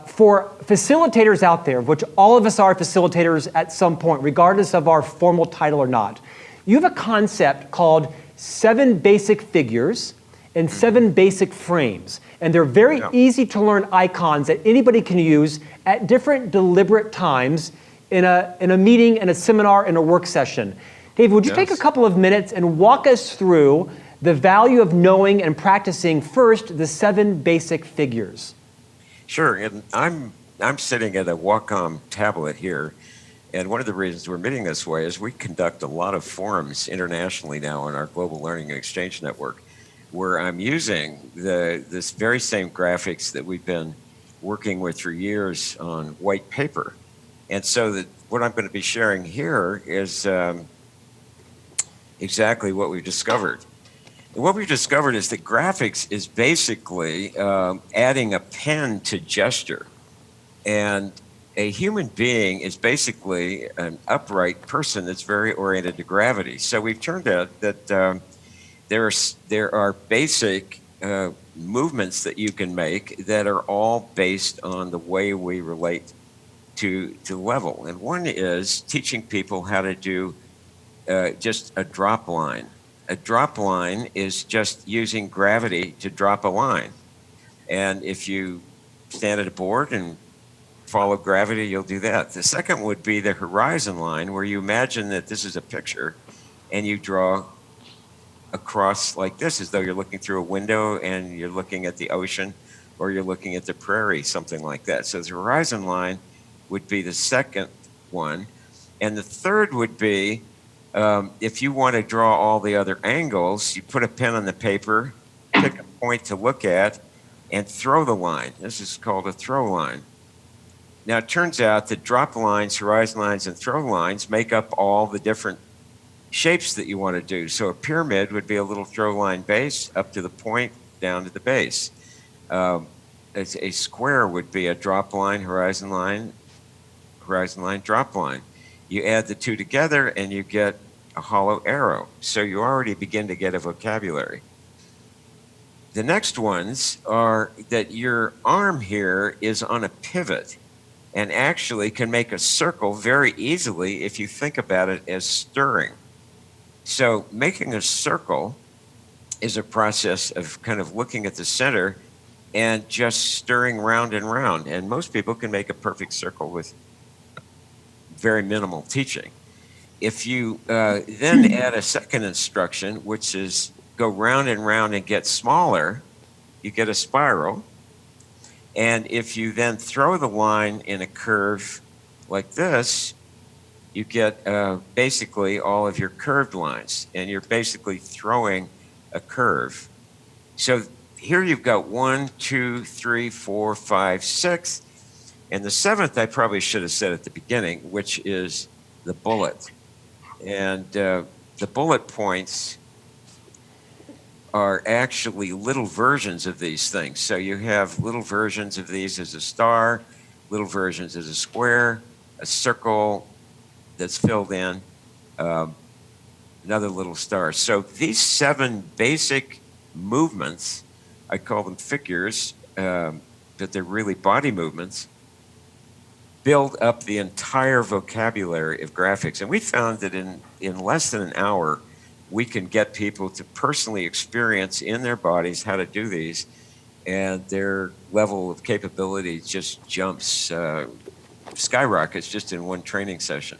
For facilitators out there, which all of us are facilitators at some point, regardless of our formal title or not, you have a concept called 7 basic figures and 7 basic frames. And they're very easy to learn icons that anybody can use at different deliberate times in a meeting, in a seminar, in a work session. Dave, would you take a couple of minutes and walk us through the value of knowing and practicing first the 7 basic figures? Sure, and I'm sitting at a Wacom tablet here, and one of the reasons we're meeting this way is we conduct a lot of forums internationally now in our Global Learning and Exchange Network, where I'm using this very same graphics that we've been working with for years on white paper. And so what I'm going to be sharing here is exactly what we've discovered. And what we've discovered is that graphics is basically adding a pen to gesture. And a human being is basically an upright person that's very oriented to gravity. So we've turned out that there are basic movements that you can make that are all based on the way we relate to level. And one is teaching people how to do just a drop line. A drop line is just using gravity to drop a line. And if you stand at a board and follow gravity, you'll do that. The second would be the horizon line, where you imagine that this is a picture and you draw across like this, as though you're looking through a window and you're looking at the ocean or you're looking at the prairie, something like that. So the horizon line would be the second one. And the third would be, if you want to draw all the other angles, you put a pen on the paper, pick a point to look at, and throw the line. This is called a throw line. Now, it turns out that drop lines, horizon lines, and throw lines make up all the different shapes that you want to do. So a pyramid would be a little throw line base up to the point, down to the base. A square would be a drop line, line, drop line. You add the two together and you get a hollow arrow. So you already begin to get a vocabulary. The next ones are that your arm here is on a pivot and actually can make a circle very easily if you think about it as stirring. So making a circle is a process of kind of looking at the center and just stirring round and round. And most people can make a perfect circle with very minimal teaching. If you then add a second instruction, which is go round and round and get smaller, you get a spiral. And if you then throw the line in a curve like this, you get basically all of your curved lines, and you're basically throwing a curve. So here you've got 1, 2, 3, 4, 5, 6. And the 7th, I probably should have said at the beginning, which is the bullet. And the bullet points are actually little versions of these things. So you have little versions of these as a star, little versions as a square, a circle that's filled in, another little star. So these 7 basic movements, I call them figures, but they're really body movements, build up the entire vocabulary of graphics. And we found that in less than an hour, we can get people to personally experience in their bodies how to do these, and their level of capability just jumps, skyrockets just in one training session.